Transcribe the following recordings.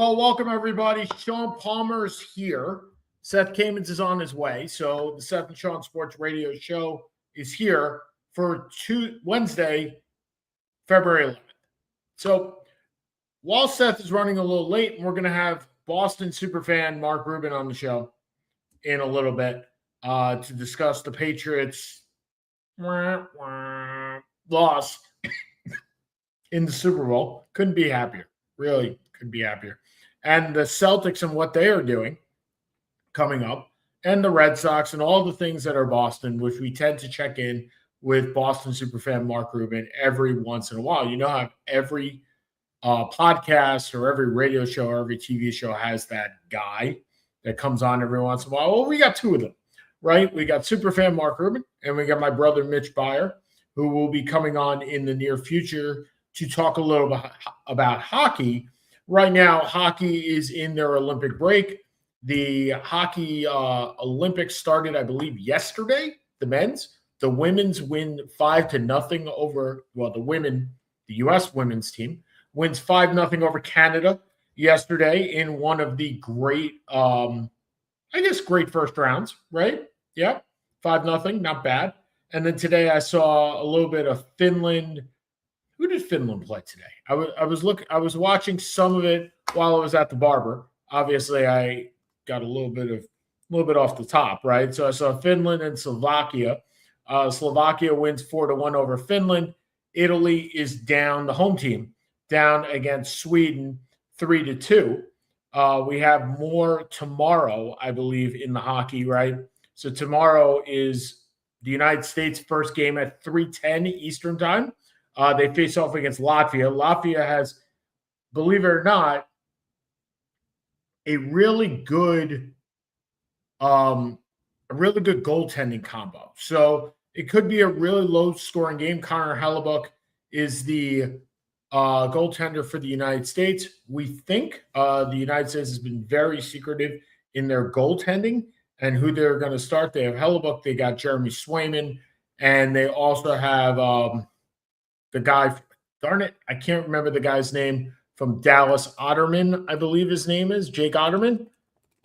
Well, welcome everybody. Sean Palmer's here. Seth Kamens is on his way. So the Seth and Sean Sports Radio Show is here for Wednesday, February 11th. So while Seth is running a little late, we're going to have Boston superfan Mark Rubin on the show in a little bit to discuss the Patriots' loss in the Super Bowl. Couldn't be happier. Really could be happier. And the Celtics and what they are doing coming up, and the Red Sox and all the things that are Boston, which we tend to check in with Boston superfan Mark Rubin every once in a while. You know how every podcast or every radio show or every TV show has that guy that comes on every once in a while. Well, we got two of them, right? We got superfan Mark Rubin, and we got my brother Mitch Byer, who will be coming on in the near future to talk a little bit about hockey. Right now, hockey is in their Olympic break. The hockey Olympics started, I believe, yesterday, the men's. The women's win 5-0 over, the U.S. women's team wins 5-0 over Canada yesterday in one of the great, great first rounds, right? Yeah, 5-0, not bad. And then today I saw a little bit of Finland. Who did Finland play today? I was watching some of it while I was at the barber. Obviously, I got a little bit off the top, right? So I saw Finland and Slovakia. Slovakia wins 4-1 over Finland. Italy is down, the home team, down against Sweden 3-2. We have more tomorrow, I believe, in the hockey, right? So tomorrow is the United States' first game at 3:10 Eastern time. They face off against Latvia. Latvia has, believe it or not, a really good goaltending combo. So it could be a really low-scoring game. Connor Hellebuck is the goaltender for the United States. We think the United States has been very secretive in their goaltending and who they're going to start. They have Hellebuck. They got Jeremy Swayman. And they also have the guy, darn it, I can't remember the guy's name, from Dallas, Otterman, I believe his name is, Jake Otterman.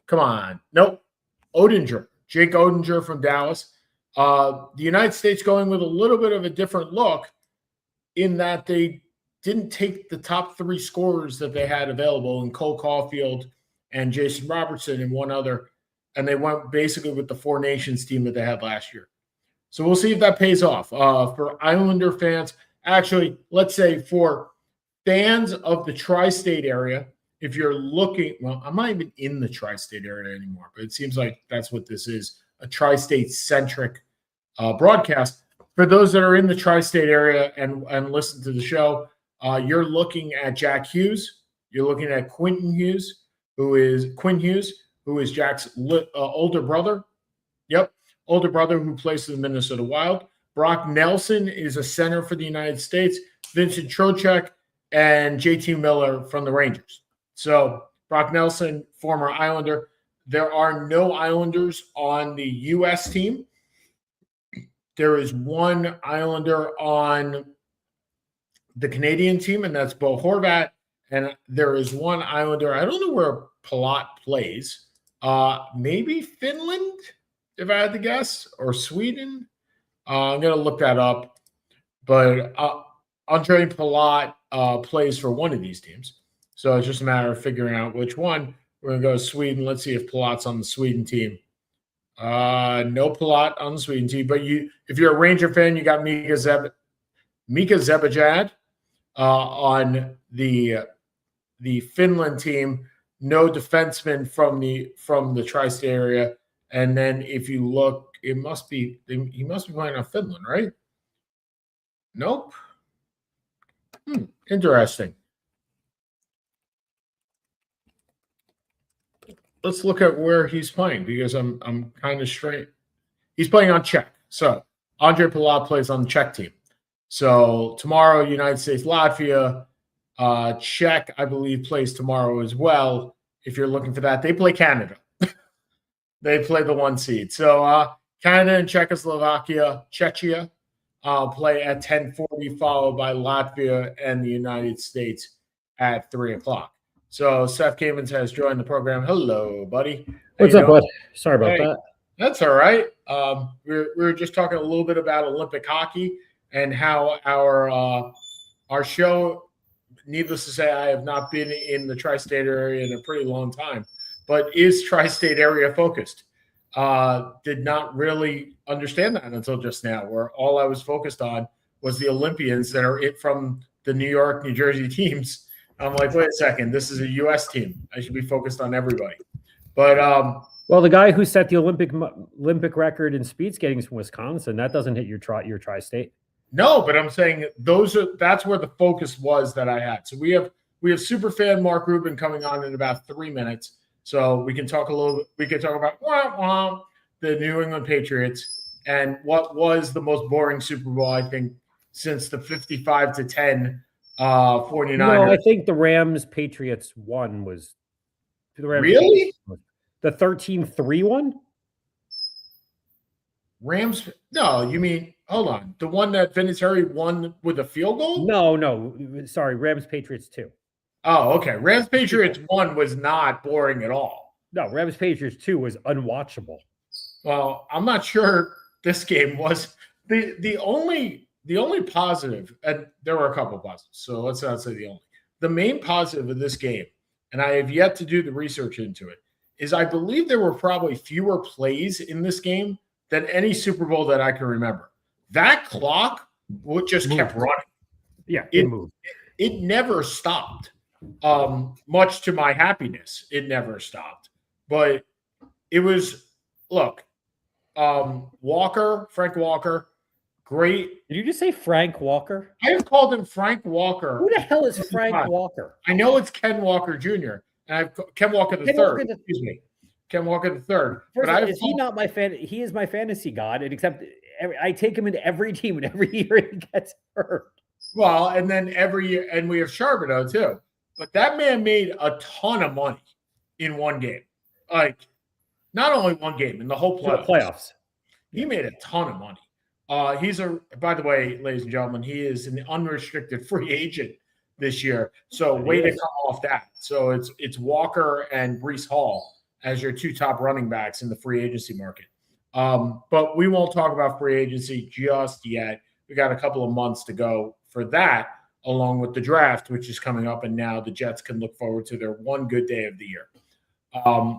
Come on. Nope. Odinger. Jake Odinger from Dallas. The United States going with a little bit of a different look in that they didn't take the top three scorers that they had available in Cole Caulfield and Jason Robertson and one other, and they went basically with the Four Nations team that they had last year. So we'll see if that pays off. For Islander fans, actually, let's say for fans of the tri-state area, if you're looking, well, I'm not even in the tri-state area anymore, but it seems like that's what this is, a tri-state centric broadcast. For those that are in the tri-state area and listen to the show, you're looking at Jack Hughes. You're looking at Quinn Hughes, who is Jack's older brother. Yep, older brother who plays for the Minnesota Wild. Brock Nelson is a center for the United States. Vincent Trocheck and JT Miller from the Rangers. So Brock Nelson, former Islander. There are no Islanders on the U.S. team. There is one Islander on the Canadian team, and that's Bo Horvat. And there is one Islander. I don't know where Palat plays. Maybe Finland, if I had to guess, or Sweden. I'm going to look that up. But Andre Palat plays for one of these teams. So it's just a matter of figuring out which one. We're going to go to Sweden. Let's see if Palat's on the Sweden team. No Palat on the Sweden team. But if you're a Ranger fan, you got Mika Zibanejad on the Finland team. No defenseman from the tri-state area. And then if you look, he must be playing on Finland, right? Nope. Interesting. Let's look at where he's playing because I'm kind of straight. He's playing on Czech. So Andre Palat plays on the Czech team. So tomorrow, United States, Latvia, Czech, I believe, plays tomorrow as well. If you're looking for that, they play Canada. They play the 1 seed. So Canada and Czechia play at 10:40, followed by Latvia and the United States at 3 o'clock. So Seth Kamens has joined the program. Hello, buddy. What's up, bud? Sorry about that. That's all right. We were just talking a little bit about Olympic hockey and how our show, needless to say, I have not been in the tri-state area in a pretty long time, but is tri-state area focused. Did not really understand that until just now, where all I was focused on was the Olympians that are from the New York, New Jersey teams. I'm like, wait a second, this is a U.S. team. I should be focused on everybody. But well, the guy who set the Olympic record in speed skating is from Wisconsin. That doesn't hit your tri-state. No, but I'm saying that's where the focus was that I had. So we have superfan Mark Rubin coming on in about 3 minutes. So we can talk a little. We can talk about the New England Patriots and what was the most boring Super Bowl, I think, since the 55-10 49ers. No, I think the Rams Patriots one was the Rams. Really? The 13-3 one? Rams? No, you mean hold on. The one that Vinatieri won with a field goal? No. Sorry, Rams Patriots 2. Oh, okay. Rams Patriots 1 was not boring at all. No, Rams Patriots 2 was unwatchable. Well, I'm not sure this game was the only positive, and there were a couple of positives, so let's not say the only. The main positive of this game, and I have yet to do the research into it, is I believe there were probably fewer plays in this game than any Super Bowl that I can remember. That clock just kept running. Yeah, it moved. It never stopped. Much to my happiness, it never stopped. But it was, look, Frank Walker, great. Did you just say Frank Walker? I have called him Frank Walker. Who the hell is Frank Walker? I know it's Ken Walker Jr. and I've Ken Walker the third. Excuse me, Ken Walker the third. But is he not my fan? He is my fantasy god, and except I take him into every team, and every year he gets hurt. Well, and then every year, and we have Charbonneau too. But that man made a ton of money in one game. Like, not only one game, in the whole playoffs. He made a ton of money. By the way, ladies and gentlemen, he is an unrestricted free agent this year. So way to come off that. So it's Walker and Breece Hall as your two top running backs in the free agency market. But we won't talk about free agency just yet. We got a couple of months to go for that, along with the draft, which is coming up. And now the Jets can look forward to their one good day of the year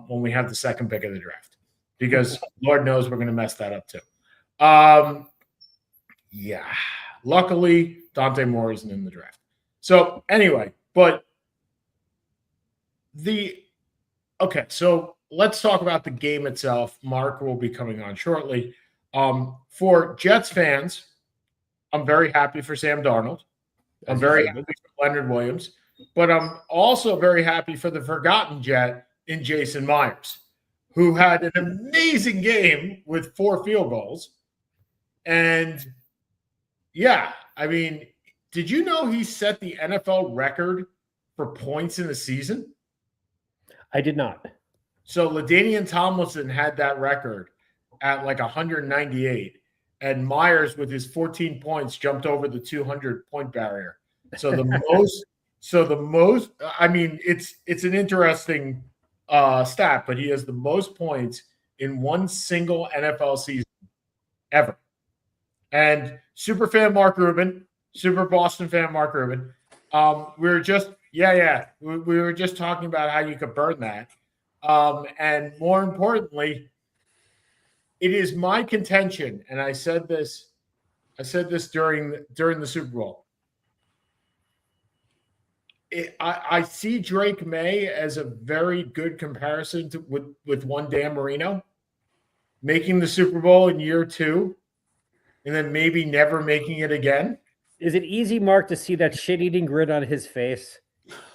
when we have the second pick of the draft, because Lord knows we're going to mess that up too. Yeah. Luckily, Dante Moore isn't in the draft. So anyway, so let's talk about the game itself. Mark will be coming on shortly. For Jets fans, I'm very happy for Sam Darnold. I'm very happy for Leonard Williams, but I'm also very happy for the forgotten Jet in Jason Myers, who had an amazing game with 4 field goals. And yeah, I mean, did you know he set the NFL record for points in a season? I did not. So LaDainian Tomlinson had that record at like 198. And Myers, with his 14 points, jumped over the 200-point barrier. So the most. I mean, it's an interesting stat, but he has the most points in one single NFL season ever. And super fan Mark Rubin, super Boston fan Mark Rubin. We were just we were just talking about how you could burn that, and more importantly, it is my contention, and I said this during the Super Bowl. I see Drake May as a very good comparison with one Dan Marino, making the Super Bowl in year 2, and then maybe never making it again. Is it easy, Mark, to see that shit-eating grin on his face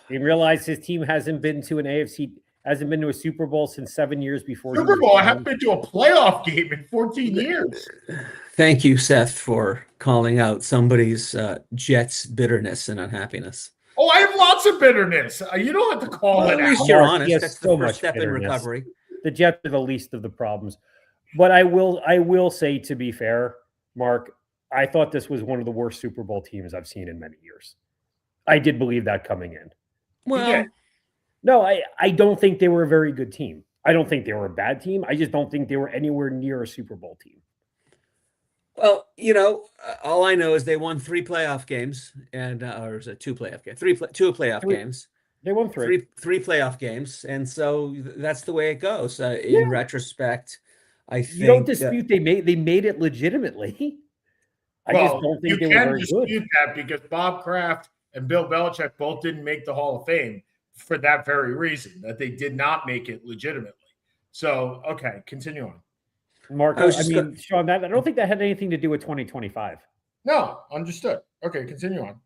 and realize his team hasn't been to a Super Bowl since 7 years before? Super Bowl? I haven't been to a playoff game in 14 years. Thank you, Seth, for calling out somebody's Jets bitterness and unhappiness. Oh, I have lots of bitterness. You don't have to call it out. At least you're honest. That's the first step in recovery. The Jets are the least of the problems. But I will say, to be fair, Mark, I thought this was one of the worst Super Bowl teams I've seen in many years. I did believe that coming in. Well, No, I don't think they were a very good team. I don't think they were a bad team. I just don't think they were anywhere near a Super Bowl team. Well, all I know is they won 3 playoff games, and or is it 2 playoff games? Two playoff games, They won 3. three playoff games, and so that's the way it goes. Yeah. In retrospect, I think You don't dispute they made it legitimately. I just don't think they were very good. You can dispute that because Bob Kraft and Bill Belichick both didn't make the Hall of Fame for that very reason, that they did not make it legitimately. So, okay, continue on. Mark, Sean, I don't think that had anything to do with 2025. No, understood. Okay, continue on.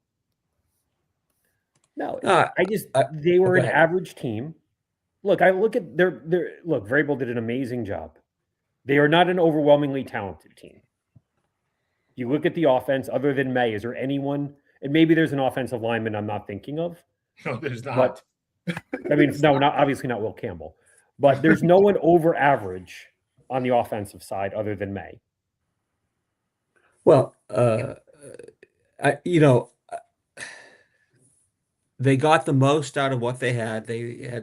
No, they were an average team. Look, I look at look, Vrabel did an amazing job. They are not an overwhelmingly talented team. You look at the offense, other than May, is there anyone, and maybe there's an offensive lineman I'm not thinking of. No, there's not. But, obviously not Will Campbell. But there's no one over average on the offensive side other than May. Well, they got the most out of what they had. They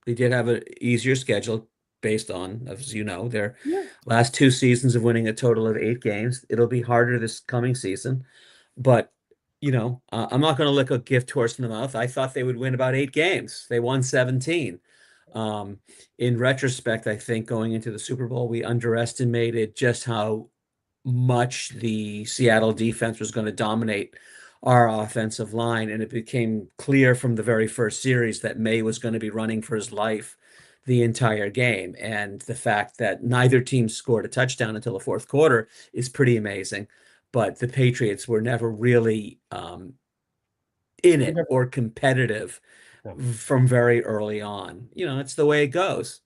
did have an easier schedule based on, as you know, their last 2 seasons of winning a total of 8 games. It'll be harder this coming season, but I'm not going to lick a gift horse in the mouth. I thought they would win about 8 games. They won 17. In retrospect, I think going into the Super Bowl, we underestimated just how much the Seattle defense was going to dominate our offensive line. And it became clear from the very first series that May was going to be running for his life the entire game. And the fact that neither team scored a touchdown until the fourth quarter is pretty amazing. But the Patriots were never really in it or competitive from very early on. It's the way it goes.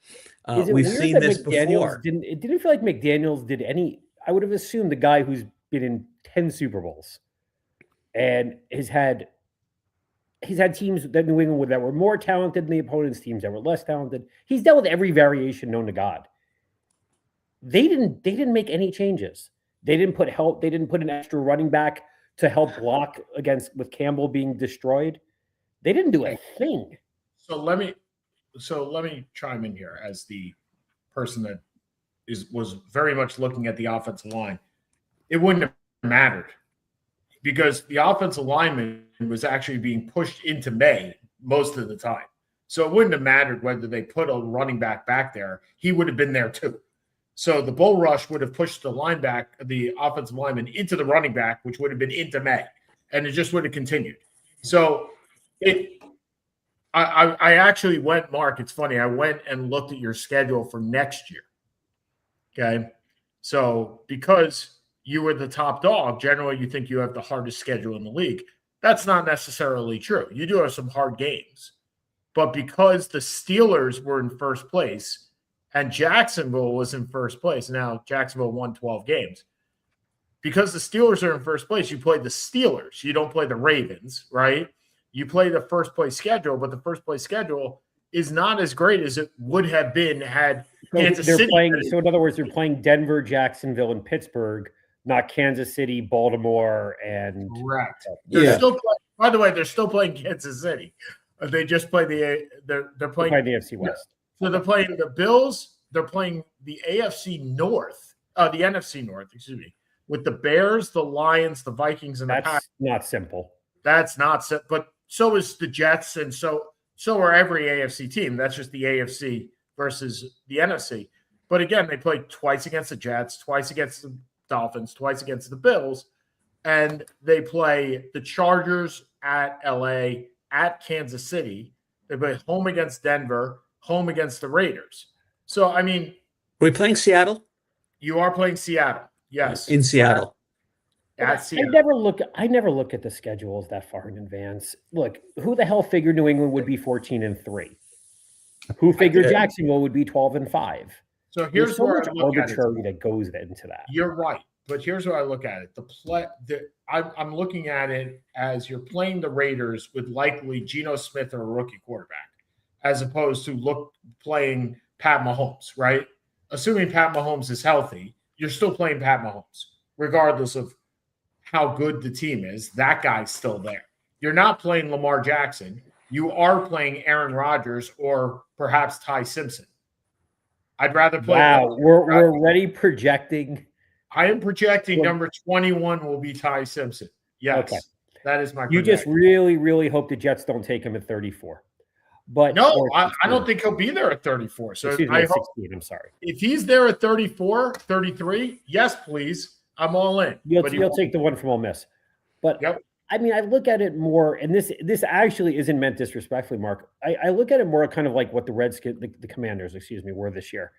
We've seen this before. It didn't feel like McDaniels did any. I would have assumed the guy who's been in 10 Super Bowls and he's had teams that New England that were more talented than the opponent's teams that were less talented. He's dealt with every variation known to God. They didn't make any changes. They didn't put help. They didn't put an extra running back to help block with Campbell being destroyed. They didn't do a thing. So let me chime in here as the person that was very much looking at the offensive line. It wouldn't have mattered because the offensive lineman was actually being pushed into May most of the time. So it wouldn't have mattered whether they put a running back there. He would have been there too. So the bull rush would have pushed the offensive lineman into the running back, which would have been into May, and it just would have continued. So I actually went, Mark, it's funny. I went and looked at your schedule for next year. Okay. So because you were the top dog, generally you think you have the hardest schedule in the league. That's not necessarily true. You do have some hard games. But because the Steelers were in first place and Jacksonville was in first place, now Jacksonville won 12 games. Because the Steelers are in first place, you play the Steelers. You don't play the Ravens, right? You play the first place schedule, but the first place schedule is not as great as it would have been had Kansas City. So in other words, they're playing Denver, Jacksonville, and Pittsburgh, not Kansas City, Baltimore, and correct. By the way, they're still playing Kansas City. They just play they're playing the AFC West. So they're playing the Bills. They're playing the AFC North, the NFC North, excuse me, with the Bears, the Lions, the Vikings, and the Packers. That's not simple. That's not simple, but so is the Jets, and so are every AFC team. That's just the AFC versus the NFC. But again, they play twice against the Jets, twice against the Dolphins, twice against the Bills, and they play the Chargers at LA, at Kansas City. They play home against Denver, home against the Raiders. So, I mean, are we playing Seattle? You are playing Seattle. Yes. In Seattle. I never look at the schedules that far in advance. Look, who the hell figured New England would be 14-3? Who figured Jacksonville would be 12-5? So here's where I look arbitrary that goes into that. You're right, but here's where I look at it. I'm looking at it as you're playing the Raiders with likely Geno Smith or a rookie quarterback, as opposed to playing Pat Mahomes, right? Assuming Pat Mahomes is healthy, you're still playing Pat Mahomes, regardless of how good the team is. That guy's still there. You're not playing Lamar Jackson. you are playing Aaron Rodgers or perhaps Ty Simpson. I'd rather play. Wow, we're already projecting. I am projecting number 21 will be Ty Simpson. Yes, okay. That is my You projection. just really, really hope the Jets don't take him at 34. But no, I don't think he'll be there at 34. So excuse me, I at hope 16. I'm sorry. if he's there at 34, 33, yes, please. I'm all in. You'll take the one from Ole Miss. But yep. I mean, I look at it more, and this actually isn't meant disrespectfully, Mark. I look at it more kind of like what the Redskins, the Commanders, were this year,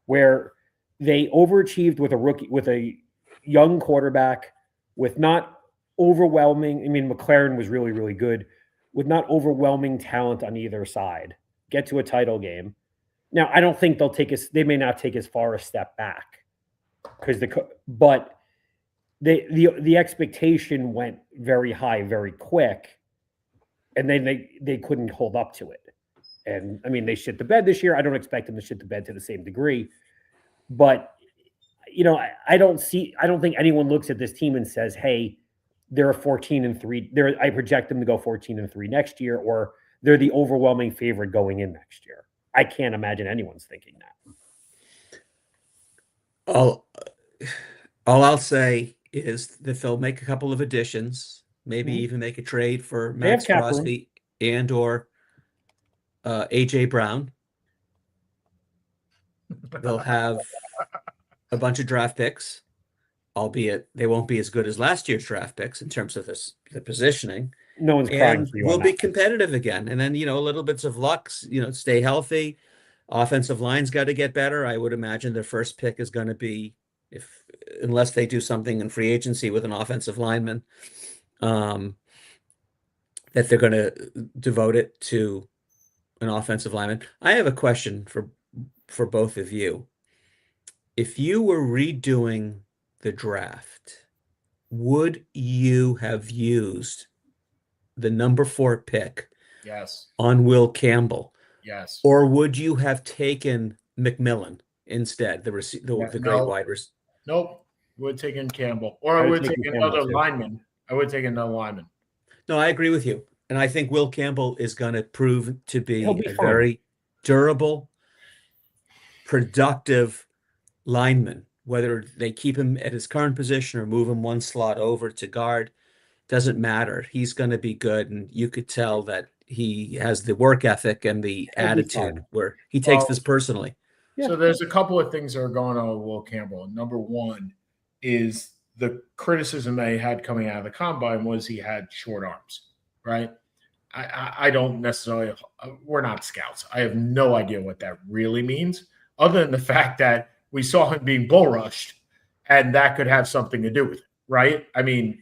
where they overachieved with a young quarterback, with not overwhelming. I mean, McLaren was really, really good, with not overwhelming talent on either side. Get to a title game. Now, I don't think they may not take as far a step back but the expectation went very high, very quick, and then they couldn't hold up to it. And I mean, they shit the bed this year. I don't expect them to shit the bed to the same degree, but I don't think anyone looks at this team and says, "Hey, they're a 14-3." I project them to go 14-3 next year, or they're the overwhelming favorite going in next year. I can't imagine anyone's thinking that. All I'll say is that they'll make a couple of additions, maybe even make a trade for Max Crosby and or AJ Brown. They'll have a bunch of draft picks, albeit they won't be as good as last year's draft picks in terms of the positioning. No one's crying for you. We'll be competitive again. And then, a little bits of luck, stay healthy. Offensive line's got to get better. I would imagine their first pick is going to be, unless they do something in free agency with an offensive lineman, that they're going to devote it to an offensive lineman. I have a question for both of you. If you were redoing the draft, would you have used the number 4 pick on Will Campbell? Yes. Or would you have taken McMillan instead, the great wide receiver? Nope. Would have taken Campbell. Or I would take another lineman. No, I agree with you. And I think Will Campbell is going to prove to be a very durable, productive lineman. Whether they keep him at his current position or move him one slot over to guard, doesn't matter. He's going to be good. And you could tell that he has the work ethic and the attitude where he takes this personally. Yeah. So there's a couple of things that are going on with Will Campbell. Number one is the criticism that he had coming out of the combine was he had short arms, right? I don't necessarily – we're not scouts. I have no idea what that really means other than the fact that we saw him being bull rushed, and that could have something to do with it, right? I mean,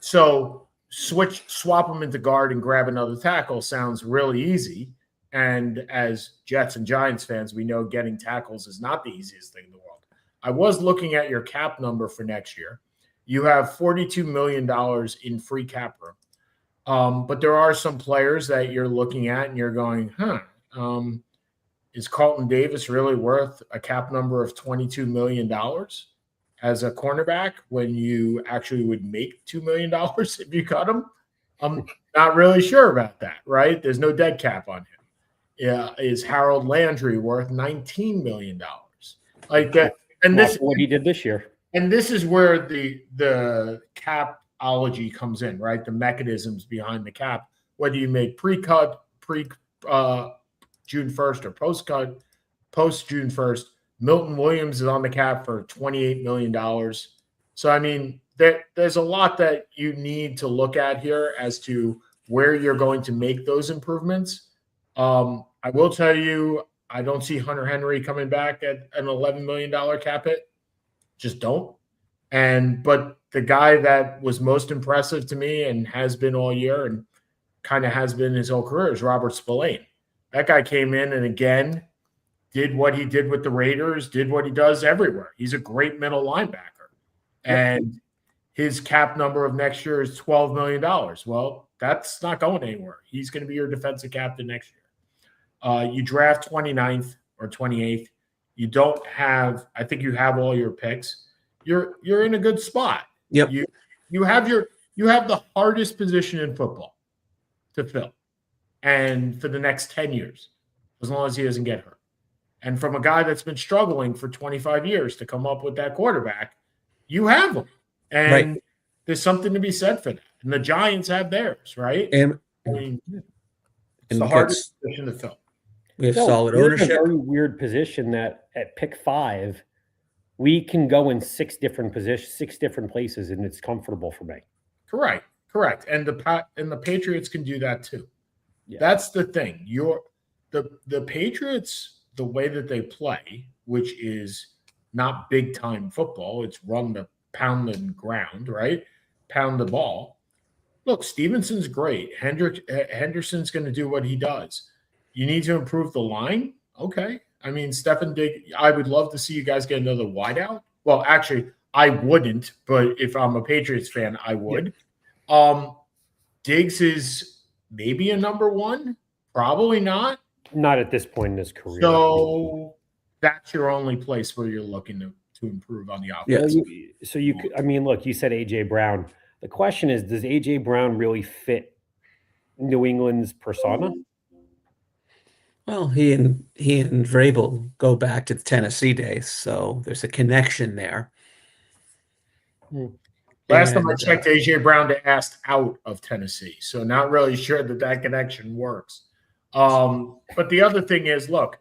so swap him into guard and grab another tackle sounds really easy. And as Jets and Giants fans, we know getting tackles is not the easiest thing in the world. I was looking at your cap number for next year. You have $42 million in free cap room. But there are some players that you're looking at and you're going, is Carlton Davis really worth a cap number of $22 million as a cornerback when you actually would make $2 million if you cut him? I'm not really sure about that, right? There's no dead cap on him. Yeah, is Harold Landry worth $19 million? Like that, and this what he did this year. And this is where the capology comes in, right? The mechanisms behind the cap, whether you make pre-cut, June 1st or post-cut, post-June 1st. Milton Williams is on the cap for $28 million. So, I mean, there's a lot that you need to look at here as to where you're going to make those improvements. I will tell you, I don't see Hunter Henry coming back at an $11 million cap hit. Just don't. But the guy that was most impressive to me and has been all year and kind of has been his whole career is Robert Spillane. That guy came in and again did what he did with the Raiders, did what he does everywhere. He's a great middle linebacker. And his cap number of next year is $12 million. Well, that's not going anywhere. He's going to be your defensive captain next year. You draft 29th or 28th. You don't have – I think you have all your picks. You're in a good spot. Yep. You have the hardest position in football to fill. and for the next 10 years, as long as he doesn't get hurt. And from a guy that's been struggling for 25 years to come up with that quarterback, you have him. And Right. there's something to be said for that. And the Giants have theirs, right? And I mean, it's and the hardest position to fill. we have No, solid we're in a ownership. very weird position that at pick 5, we can go in 6 different positions, 6 different places, and it's comfortable for me. Correct. And the Patriots can do that too. Yeah. That's the thing. The Patriots, the way that they play, which is not big time football, it's run the pound the ground, right? Pound the ball. Look, Stevenson's great. Henderson's going to do what he does. You need to improve the line. Okay. I mean, Stefan Diggs, I would love to see you guys get another wideout. Well, actually, I wouldn't, but if I'm a Patriots fan, I would. Yeah. Diggs is maybe a number 1, probably not. Not at this point in his career. So that's your only place where you're looking to improve on the offense. Well, I mean, look, you said AJ Brown. The question is, does AJ Brown really fit New England's persona? Well, he and Vrabel go back to the Tennessee days, so there's a connection there. Last time I checked, AJ Brown asked out of Tennessee, so not really sure that connection works. But the other thing is, look,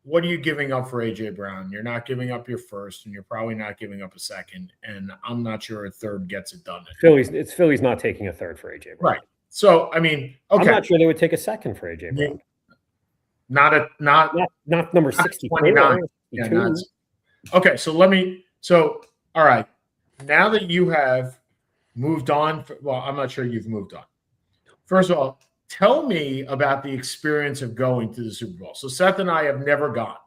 what are you giving up for AJ Brown? You're not giving up your first, and you're probably not giving up a second, and I'm not sure a third gets it done. Philly's not taking a third for AJ Brown. Right. So I mean, okay. I'm not sure they would take a second for AJ Brown. Not number 64. 29. Yeah, okay, so all right. Now that you have moved on, well, I'm not sure you've moved on. First of all, tell me about the experience of going to the Super Bowl. So Seth and I have never gone.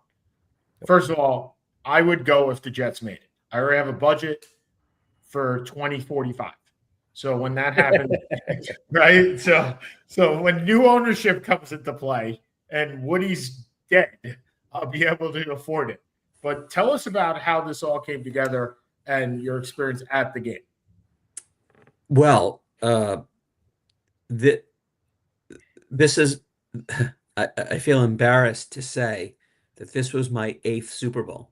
First of all, I would go if the Jets made it. I already have a budget for 2045. So when that happens, right? So when new ownership comes into play and Woody's dead, I'll be able to afford it. But tell us about how this all came together and your experience at the game. Well, this is, I feel embarrassed to say that this was my 8th Super Bowl.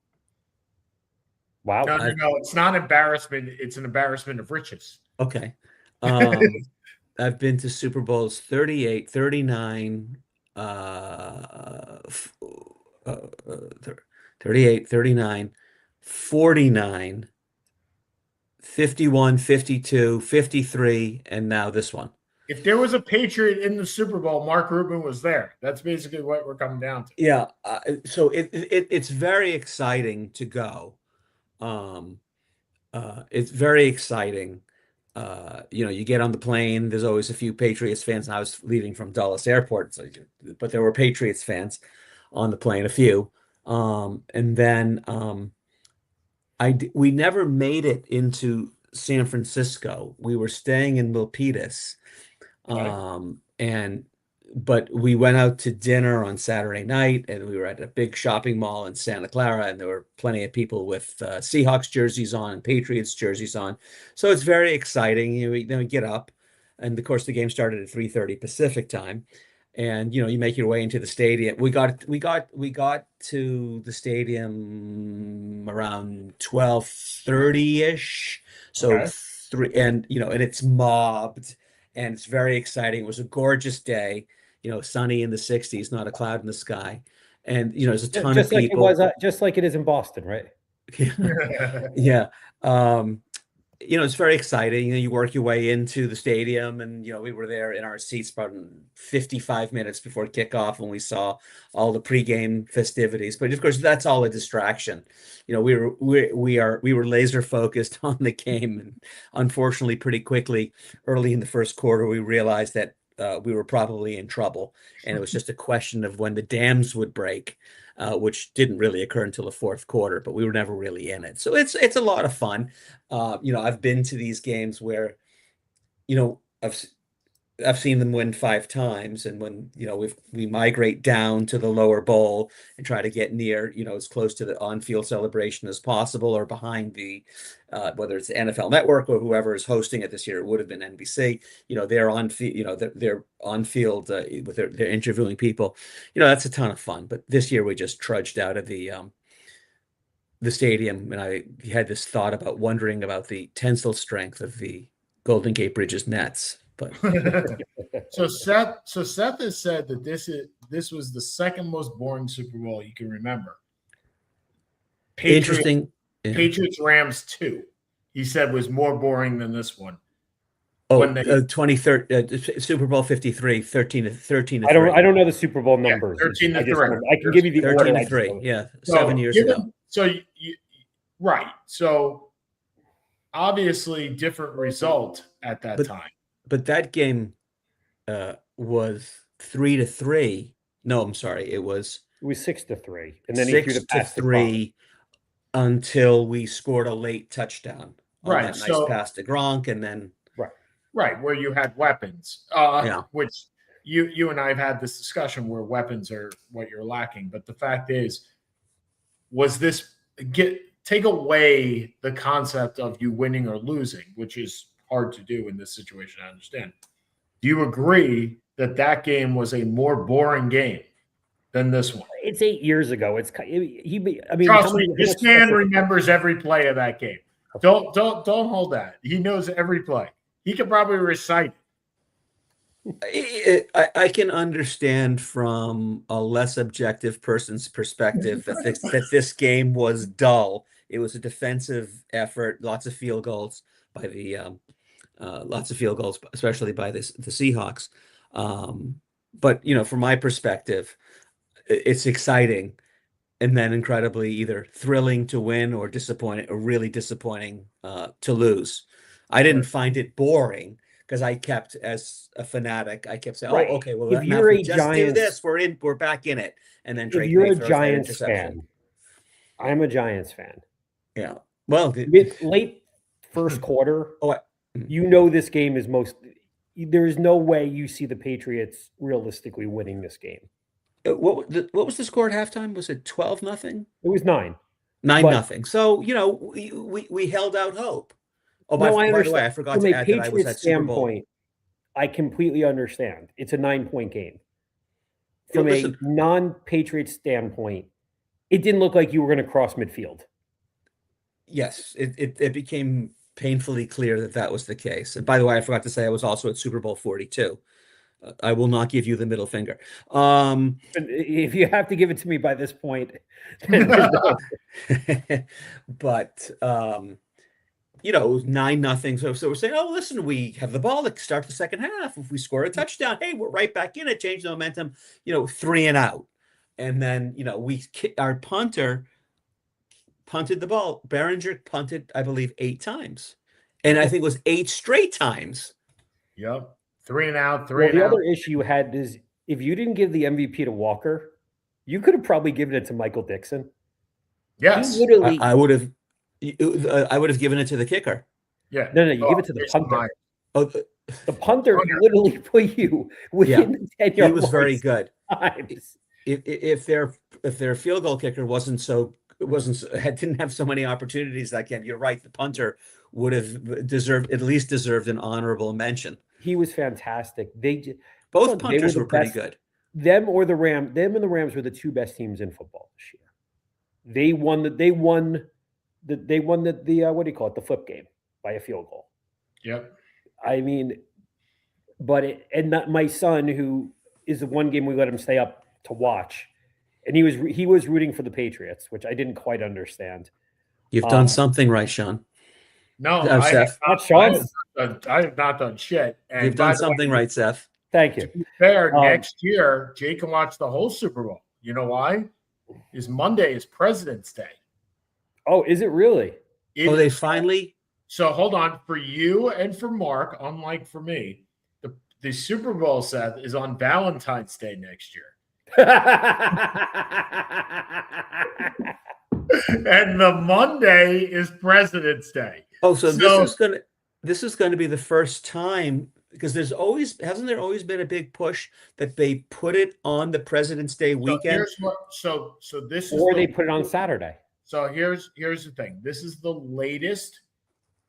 Wow. No, it's not embarrassment. It's an embarrassment of riches. Okay. I've been to Super Bowls 38, 39, 38, 39, 49, 51, 52, 53, and now this one. If there was a Patriot in the Super Bowl, Mark Rubin was there. That's basically what we're coming down to. Yeah. So it's very exciting to go. It's very exciting. You get on the plane. There's always a few Patriots fans. And I was leaving from Dulles Airport, but there were Patriots fans on the plane, a few. And then we never made it into San Francisco. We were staying in Milpitas, but we went out to dinner on Saturday night, and we were at a big shopping mall in Santa Clara, and there were plenty of people with Seahawks jerseys on and Patriots jerseys on. So it's very exciting. We get up, and of course the game started at 3:30 Pacific time, and you make your way into the stadium. We got to the stadium around 12:30-ish. So and it's mobbed, and it's very exciting. It was a gorgeous day. Sunny in the 60s, not a cloud in the sky. And, there's a ton of people. Just like it is in Boston, right? Yeah. It's very exciting. You work your way into the stadium, and, we were there in our seats about 55 minutes before kickoff when we saw all the pregame festivities. But of course, that's all a distraction. We were laser focused on the game. And unfortunately, pretty quickly, early in the first quarter, we realized that we were probably in trouble, and it was just a question of when the dams would break, which didn't really occur until the fourth quarter, but we were never really in it. So it's a lot of fun. I've been to these games where, I've seen them win 5 times, and when we migrate down to the lower bowl and try to get near as close to the on-field celebration as possible, or behind the whether it's the NFL Network or whoever is hosting it this year, it would have been NBC. They're on they're on field with they're interviewing people. That's a ton of fun. But this year we just trudged out of the stadium, and I had this thought about wondering about the tensile strength of the Golden Gate Bridges nets. But so Seth has said that this was the second most boring Super Bowl you can remember. Interesting. Yeah. Patriots Rams 2, he said, was more boring than this one. Oh, 2013 Super Bowl 53, 13 to 3. I don't know the Super Bowl numbers. 13 to 3. I can give you the 13 order. to 3. Yeah, 7 years ago. So right. So obviously different result at that time. But that game was 3 to 3. No, I'm sorry. It was 6 to 3, and then 6 to 3 until we scored a late touchdown. Right. That nice pass to Gronk, and then right where you had weapons. Which you and I have had this discussion where weapons are what you're lacking. But the fact is, was this take away the concept of you winning or losing, which is hard to do in this situation, I understand. Do you agree that game was a more boring game than this one? It's 8 years ago. Trust me, this man remembers every play of that game. Don't hold that. He knows every play. He could probably recite it. I can understand from a less objective person's perspective that this game was dull. It was a defensive effort, lots of field goals, especially by the Seahawks. But from my perspective, it's exciting, and then incredibly either thrilling to win or disappointing, or really disappointing to lose. I didn't find it boring because I kept, as a fanatic, saying, right. "Oh, okay, well, if you're a just Giants, do this, we're back in it." And then if you're a Giants fan, I'm a Giants fan. Yeah. Well, with late first quarter, this game is there is no way you see the Patriots realistically winning this game. What was the score at halftime? Was it 12-0? It was 9. 9-0. So, we held out hope. Oh, by the way, I forgot to add that I was at Super Bowl. I completely understand. It's a 9-point game. From a non-Patriots standpoint, it didn't look like you were going to cross midfield. Yes, it became painfully clear that was the case. And by the way, I forgot to say I was also at Super Bowl 42. I will not give you the middle finger. If you have to give it to me by this point. But, it was 9-0. So we're saying, oh, listen, we have the ball to start the second half. If we score a touchdown, hey, we're right back in it, change the momentum, 3 and out. And then, our punter punted the ball. Behringer punted, I believe, 8 times. And I think it was 8 straight times. Yep. 3 and out, the other issue you had is if you didn't give the MVP to Walker, you could have probably given it to Michael Dixon. Yes. I would have given it to the kicker. Yeah. No, you give it to the punter. The punter literally put you within the 10 yard. He was very good. Times. If their field goal kicker didn't have so many opportunities that game, you're right. The punter would have deserved an honorable mention. He was fantastic. Both punters were pretty good. Them and the Rams were the 2 best teams in football this year. They won the what do you call it? The flip game by a field goal. Yep. I mean, my son, who is the one game we let him stay up to watch, and he was rooting for the Patriots, which I didn't quite understand. You've done something right, Sean. No, Seth. I have not done shit. And you've done something right, Seth. Thank you. To be fair, next year, Jake can watch the whole Super Bowl. You know why? Is Monday is President's Day. Oh, is it really? They finally? So hold on. For you and for Mark, unlike for me, the Super Bowl, Seth, is on Valentine's Day next year. And the Monday is President's Day. Oh, so this is going to be the first time because hasn't there always been a big push that they put it on the President's Day So weekend? here's what. So this is. Or they put it on Saturday. So here's the thing. This is the latest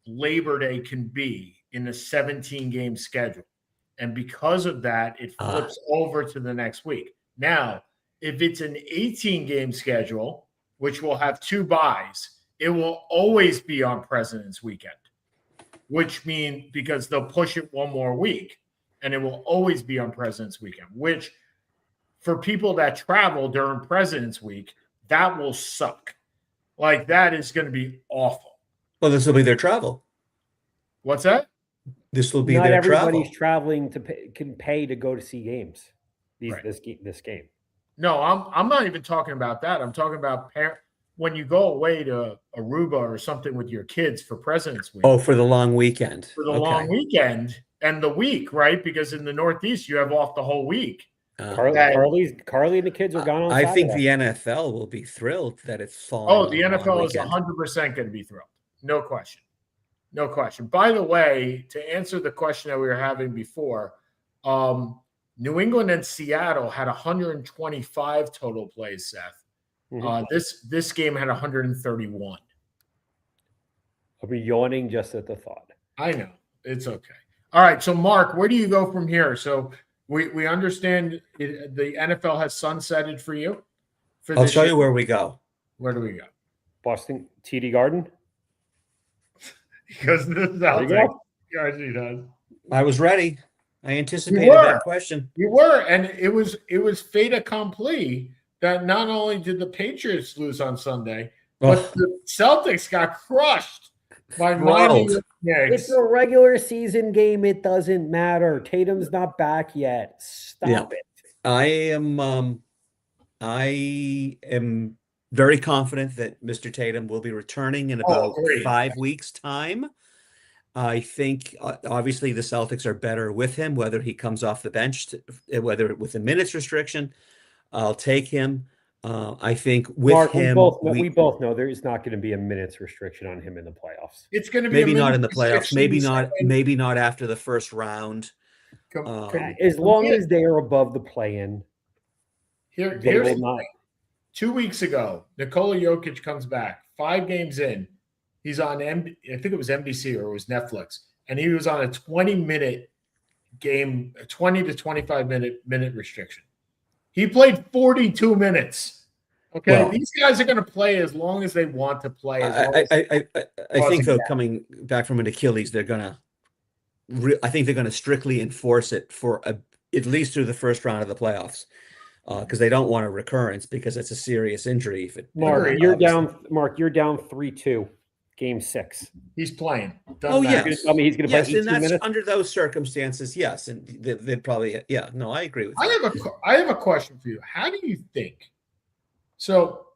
Labor Day can be in a 17-game schedule, and because of that, it flips over to the next week. Now, if it's an 18-game schedule, which will have 2 byes, it will always be on President's Weekend, which means because they'll push it one more week, and it will always be on President's Weekend, which for people that travel during President's Week, that will suck. Like, that is going to be awful. Well, this will be their travel. What's that? This will be Not their everybody's travel. traveling can pay to go to see games. Right. This game. No, I'm not even talking about that. I'm talking about when you go away to Aruba or something with your kids for President's Week. Oh, for the long weekend. For the long weekend and the week, right? Because in the Northeast, you have off the whole week. Carly and the kids are gone on I Saturday. think the NFL will be thrilled that it's falling. Oh, the NFL is 100% going to be thrilled. No question. No question. By the way, to answer the question that we were having before, New England and Seattle had 125 total plays, Seth. Mm-hmm. This game had 131. I'll be yawning just at the thought. I know. It's okay. All right. So, Mark, where do you go from here? So we understand the NFL has sunsetted for you. I'll show you where we go. Where do we go? Boston TD Garden. Because this is how he does. I was ready. I anticipated that question. You were, and it was fait accompli that not only did the Patriots lose on Sunday, but the Celtics got crushed by Miami Knicks. It's a regular season game. It doesn't matter. Tatum's not back yet. Stop it. I am very confident that Mr. Tatum will be returning in about 5 weeks' time. I think obviously the Celtics are better with him, whether he comes off the bench, whether with a minutes restriction. I'll take him. I think with Mark, him, we both know there is not going to be a minutes restriction on him in the playoffs. It's going to be maybe not in the playoffs. Maybe not after the first round. As long as they are above the play-in, here's not. 2 weeks ago, Nikola Jokic comes back 5 games in. He's on, I think it was NBC or it was Netflix, and he was on a 20-minute game, a 20 to 25-minute restriction. He played 42 minutes. Okay, these guys are going to play as long as they want to play. I think, though, coming back from an Achilles, they're going to. I think they're going to strictly enforce it for at least through the first round of the playoffs. Because they don't want a recurrence because it's a serious injury. Mark, you're down 3-2, game 6. He's playing. Yes. I mean, he's going to play 18 minutes? Under those circumstances, yes, and they'd probably, no, I agree with that. I have a question for you. How do you think? So,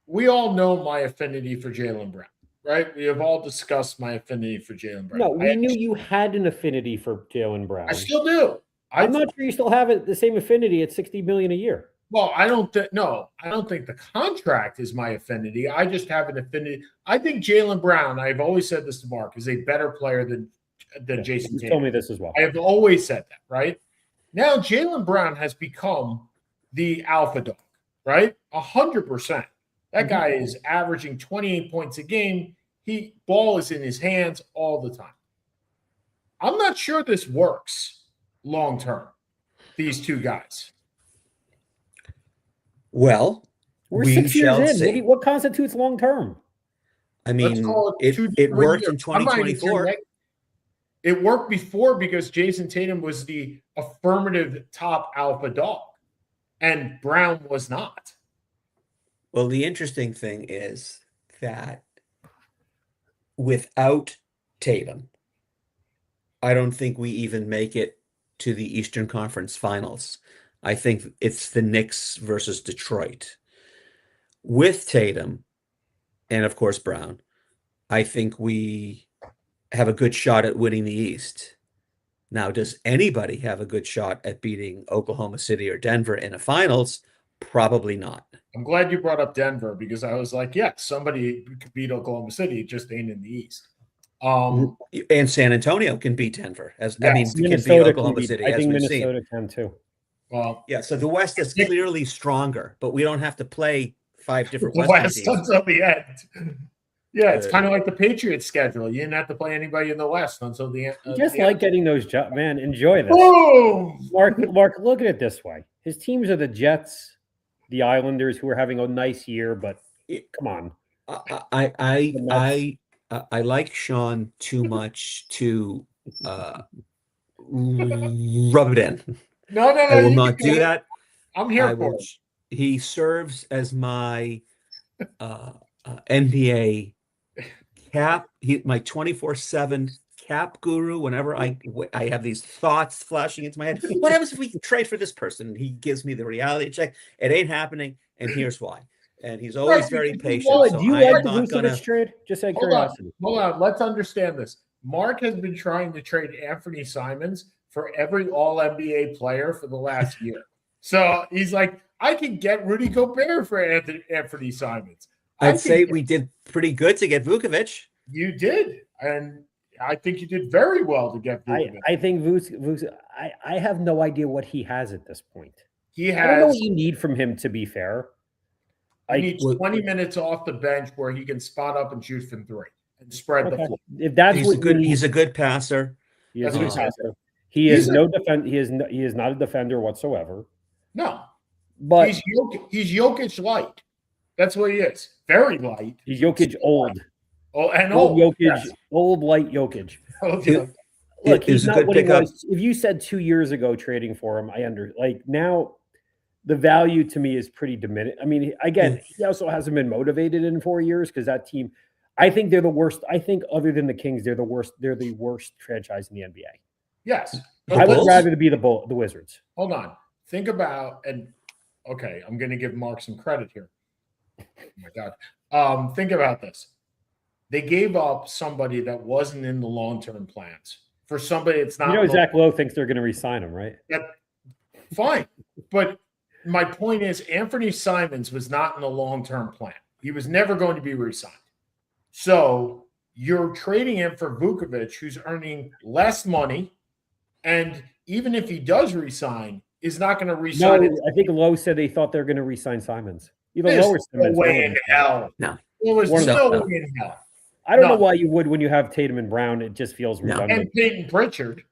we all know my affinity for Jaylen Brown, right? We have all discussed my affinity for Jaylen Brown. No, we knew you had an affinity for Jaylen Brown. I still do. I'm not sure you still have the same affinity at $60 million a year. Well, I don't think the contract is my affinity. I just have an affinity. I think Jaylen Brown, I've always said this to Mark, is a better player than Jason Tatum. You told me this as well. I have always said that, right? Now, Jaylen Brown has become the alpha dog, right? 100%. That guy is averaging 28 points a game. Ball is in his hands all the time. I'm not sure this works long term, these two guys. Well, we're 6 years in. What constitutes long term? I mean, it worked in 2024. It worked before because Jason Tatum was the affirmative top alpha dog, and Brown was not. Well, the interesting thing is that without Tatum, I don't think we even make it to the Eastern Conference Finals. I think it's the Knicks versus Detroit. With Tatum, and of course Brown, I think we have a good shot at winning the East. Now, does anybody have a good shot at beating Oklahoma City or Denver in a finals? Probably not. I'm glad you brought up Denver because I was like, yeah, somebody could beat Oklahoma City, just ain't in the East. And San Antonio can beat Denver. I Yes. mean, can beat Minnesota Oklahoma City, I as think we've seen. Minnesota can too. Well, Yeah, so the West is clearly stronger, but we don't have to play 5 different the Western West teams. until the end. Yeah, it's kind of like the Patriots schedule. You didn't have to play anybody in the West until the end. Just like getting those jobs, man. Enjoy this. Boom! Mark, look at it this way. His teams are the Jets, the Islanders, who are having a nice year, but come on. I like Sean too much to rub it in. No, I will you not can do that. I'm here for it. He serves as my NBA cap. My 24/7 cap guru. Whenever I have these thoughts flashing into my head, what happens if we trade for this person? And he gives me the reality check. It ain't happening, and here's why. And he's always very patient. Well, so do you I am like the not gonna. Vucevic trade? Just out of Hold curiosity. on. Let's understand this. Mark has been trying to trade Anthony Simons for every All NBA player for the last year. So he's like, I can get Rudy Gobert for Anthony Simons. I'd say we did pretty good to get Vucevic. You did, and I think you did very well to get Vucevic. I think Vucevic. I have no idea what he has at this point. He has. I don't know what you need from him. To be fair, he needs 20 minutes off the bench where he can spot up and shoot from 3 and spread the floor. If that's he's what a good, he's a good passer. He is a good passer. He is no defend. He is not a defender whatsoever. No, but he's Jokic light. That's what he is. Very light. He's Jokic old. Oh, and old Jokic, yes. Old light Jokic. Look, he's not what he was. If you said 2 years ago trading for him, now the value to me is pretty diminished. I mean, again, he also hasn't been motivated in 4 years because that team, I think they're the worst. I think other than the Kings, they're the worst. They're the worst franchise in the NBA. Yes. I would rather be the Wizards. Hold on. Think about, okay, I'm going to give Mark some credit here. Oh my God. Think about this. They gave up somebody that wasn't in the long-term plans for somebody that's not. You know, Zach Lowe thinks they're going to re-sign him, right? Yeah, fine. But my point is, Anthony Simons was not in the long-term plan. He was never going to be re-signed. So you're trading him for Vucevic, who's earning less money, and even if he does re-sign, is not going to re-sign. No, I think Lowe said they thought they were going to re-sign Simons. Even lower Simmons. No way in hell. No. There was no way in hell. I don't know why you would when you have Tatum and Brown. It just feels redundant. And Peyton Pritchard.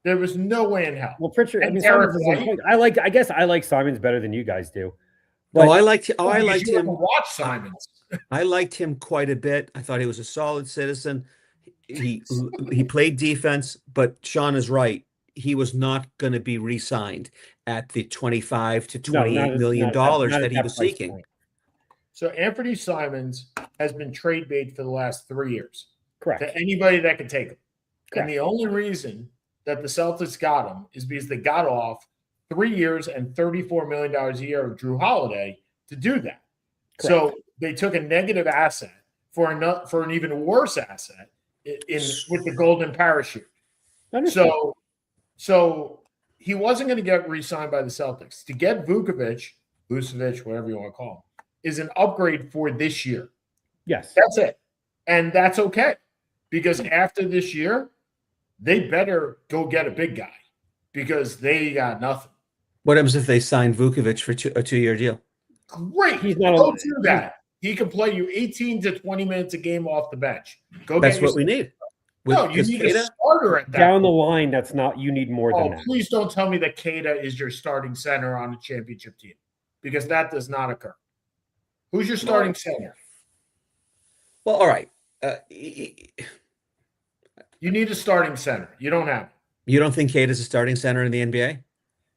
There was no way in hell. Well, Pritchard. I mean, I guess I like Simons better than you guys do. But I liked him. Watch Simons. I liked him quite a bit. I thought he was a solid citizen. He played defense, but Sean is right. He was not going to be re-signed at the $25 to $28 million that he was seeking. Point. So Anthony Simons has been trade bait for the last 3 years. Correct. To anybody that could take him. Correct. And the only reason that the Celtics got him is because they got off 3 years and $34 million a year of Drew Holiday to do that. Correct. So they took a negative asset for an even worse asset with the golden parachute. So he wasn't going to get re-signed by the Celtics. To get Vucevic, whatever you want to call him, is an upgrade for this year. Yes. That's it. And that's okay. Because after this year, they better go get a big guy because they got nothing. What happens if they sign Vucevic for a 2-year deal? Great. Go do that. He can play you 18 to 20 minutes a game off the bench. That's what we need. No, you need a starter at that down the line. That's not. You need more than that. Please don't tell me that Queta is your starting center on a championship team because that does not occur. Who's your starting center? Well, all right. You need a starting center. You don't have it. You don't think Queta is a starting center in the NBA?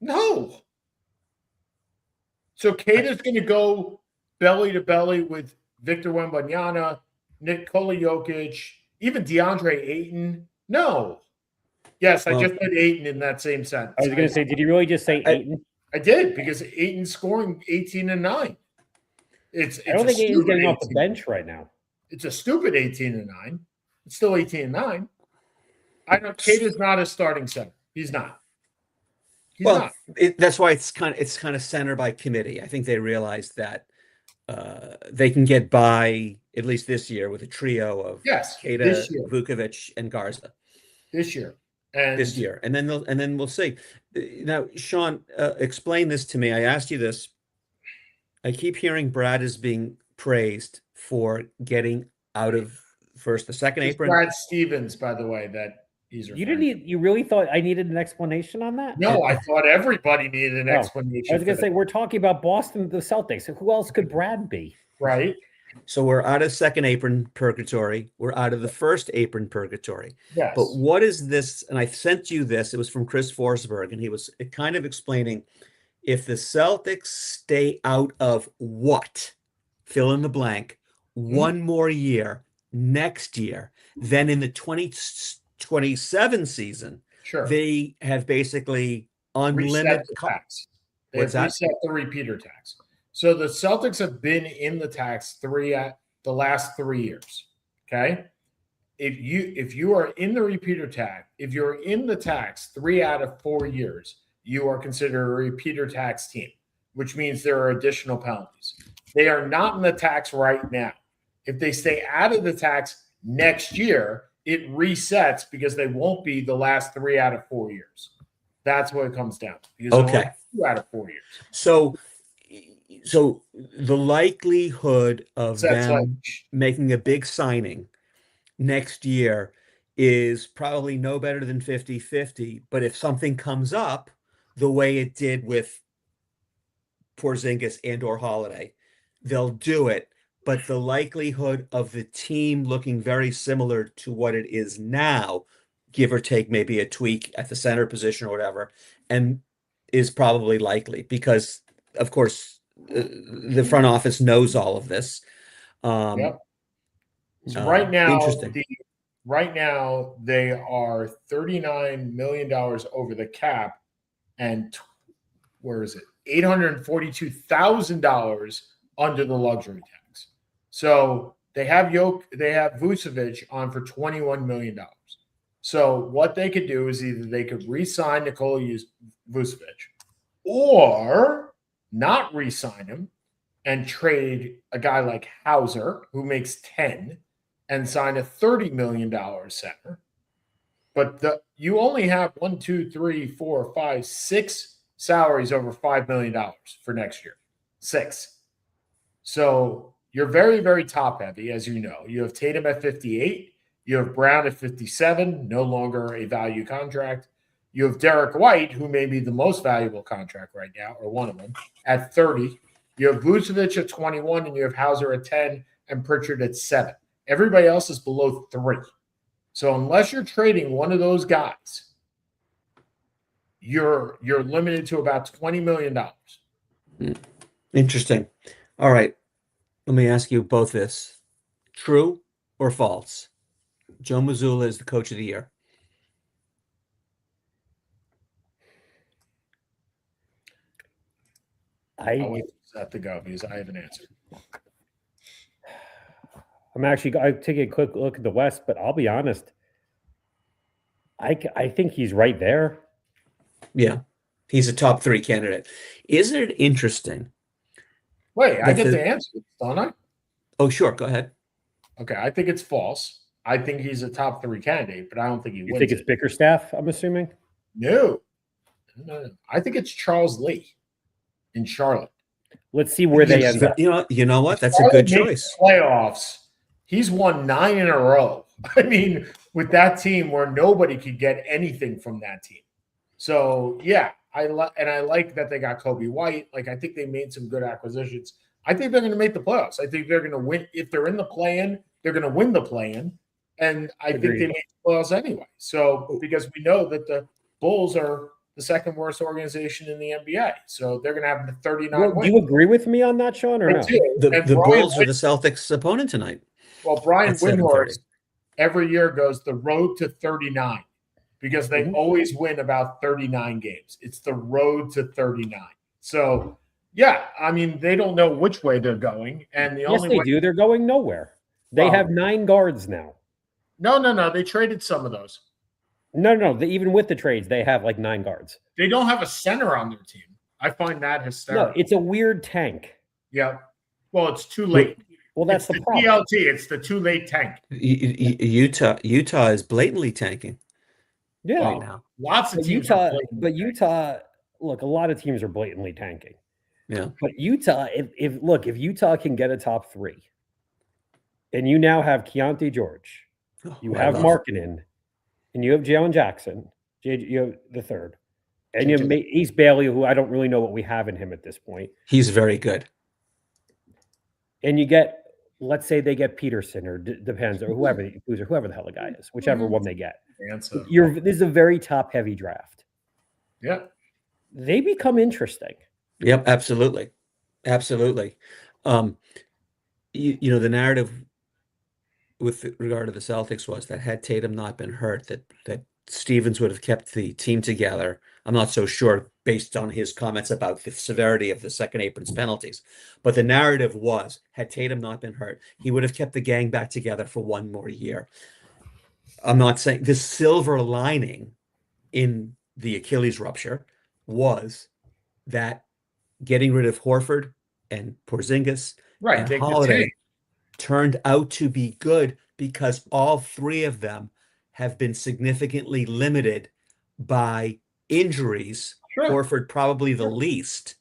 No. So Queta's going to go belly to belly with Victor Wembanyama, Nikola Jokic, even DeAndre Ayton. No. Yes, I just said Ayton in that same sentence. I was going to say, did you really just say Ayton? I did because Ayton's scoring 18 and 9. I don't think Ayton's getting off the bench right now. It's a stupid 18 and 9. It's still 18 and 9. Queta's not a starting center. He's not. That's why it's kind of center by committee. I think they realized that they can get by at least this year with a trio of Yes, Keita, this year. Vukovic, and Garza This year. And this year, and then we'll see. Now, Sean, explain this to me. I asked you this. I keep hearing Brad is being praised for getting out of the second it's apron. Brad Stevens, by the way, that he's You really thought I needed an explanation on that? No, I thought everybody needed an Oh, explanation. I was going to say, we're talking about Boston, the Celtics. So who else could Brad be? Right. So we're out of second apron purgatory. We're out of the first apron purgatory. Yes. But what is this? And I sent you this. It was from Chris Forsberg, and he was kind of explaining if the Celtics stay out of what, fill in the blank, one more year next year, then in the 2027 season, sure, they have basically unlimited tax. What's that? Reset the repeater tax. So the Celtics have been in the tax the last 3 years. Okay. If you are in the repeater tax, if you're in the tax 3 out of 4 years, you are considered a repeater tax team, which means there are additional penalties. They are not in the tax right now. If they stay out of the tax next year, it resets because they won't be the last 3 out of 4 years. That's what it comes down to. Okay. 2 out of 4 years. So the likelihood of them like, making a big signing next year is probably no better than 50-50. But if something comes up the way it did with Porzingis and or Holiday, they'll do it. But the likelihood of the team looking very similar to what it is now, give or take maybe a tweak at the center position or whatever, and is probably likely because, of course, the front office knows all of this. Yep. So right now, interesting. Right now they are $39 million over the cap, and where is it? $842,000 under the luxury tax. So they have Vucevic on for $21 million. So what they could do is either they could re-sign Nikola Vucevic or not re-sign him and trade a guy like Hauser, who makes 10, and sign a $30 million center. But you only have 6 salaries over $5 million for next year. 6. So you're very, very top heavy, as you know. You have Tatum at 58. You have Brown at 57, no longer a value contract. You have Derek White, who may be the most valuable contract right now, or one of them, at 30. You have Vucevic at 21, and you have Hauser at 10, and Pritchard at 7. Everybody else is below 3. So unless you're trading one of those guys, you're limited to about $20 million. Interesting. All right. Let me ask you both this. True or false? Joe Mazzulla is the coach of the year. I'll wait for that to go because I have an answer. I'm taking a quick look at the West, but I'll be honest. I think he's right there. Yeah, he's a top 3 candidate. Isn't it interesting? Wait, I get the answer, don't I? Oh, sure. Go ahead. Okay, I think it's false. I think he's a top 3 candidate, but I don't think he wins. You think it's Bickerstaff, I'm assuming? No. I think it's Charles Lee in Charlotte. Let's see where they end up. You know what? That's a good choice. Playoffs. He's won 9 in a row. I mean, with that team where nobody could get anything from that team. So, yeah, I like that they got Kobe White. Like, I think they made some good acquisitions. I think they're going to make the playoffs. I think they're going to win. If they're in the play-in, they're going to win the play-in. And I think they made the playoffs anyway. So, because we know that the Bulls are the second worst organization in the NBA. So, they're going to have the 39 wins. Do you agree with me on that, Sean, or no? The Bulls are the Celtics' opponent tonight. Well, Brian Windhorst every year goes the road to 39 because they always win about 39 games. It's the road to 39. So, yeah, I mean, they don't know which way they're going. And the only way do. They're going nowhere. They have 9 guards now. No. They traded some of those. No. Even with the trades, they have like 9 guards. They don't have a center on their team. I find that hysterical. No, it's a weird tank. Yeah. Well, it's too late. Well, that's it's the problem. TLT. It's the too late tank. Utah is blatantly tanking Yeah. right now. Lots of But teams Utah, are blatantly tanking. Utah, look, a lot of teams are blatantly tanking. Yeah. But Utah, if Utah can get a top 3, and you now have Keontae George, you have Markkanen, and you have Jalen Jackson, you have the third, and you have Ace Bailey, who I don't really know what we have in him at this point. He's very good. And you get, let's say they get Peterson, or depends, or whoever the hell the guy is, whichever one they get. This is a very top-heavy draft. Yeah. They become interesting. Yep, absolutely. Absolutely. You know, the narrative with regard to the Celtics was that had Tatum not been hurt, that Stevens would have kept the team together. I'm not so sure based on his comments about the severity of the second apron's penalties. But the narrative was, had Tatum not been hurt, he would have kept the gang back together for one more year. I'm not saying the silver lining in the Achilles rupture was that getting rid of Horford and Porzingis and Holiday turned out to be good because all 3 of them have been significantly limited by injuries. Horford probably the least,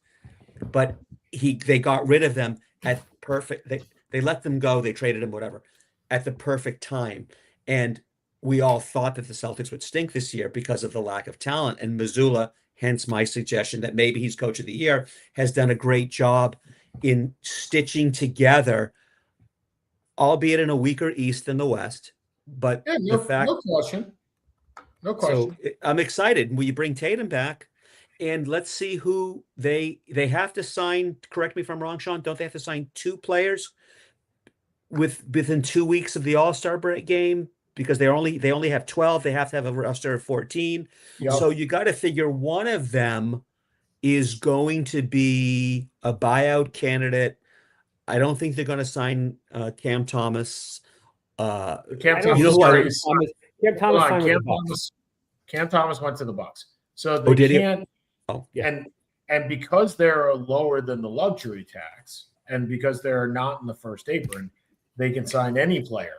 but they got rid of them at perfect. They let them go. They traded him, whatever, at the perfect time. And we all thought that the Celtics would stink this year because of the lack of talent. And Mazzulla, hence my suggestion that maybe he's coach of the year, has done a great job in stitching together, albeit in a weaker East than the West. But no question. No question. So I'm excited. Will you bring Tatum back? And let's see who they have to sign. Correct me if I'm wrong, Sean. Don't they have to sign 2 players within 2 weeks of the All-Star break game? Because they only have 12. They have to have a roster of 14. Yep. So you got to figure one of them is going to be a buyout candidate. I don't think they're going to sign Cam Thomas. Cam Thomas went to the Bucks. So they can't. And because they're lower than the luxury tax, and because they're not in the first apron, they can sign any player.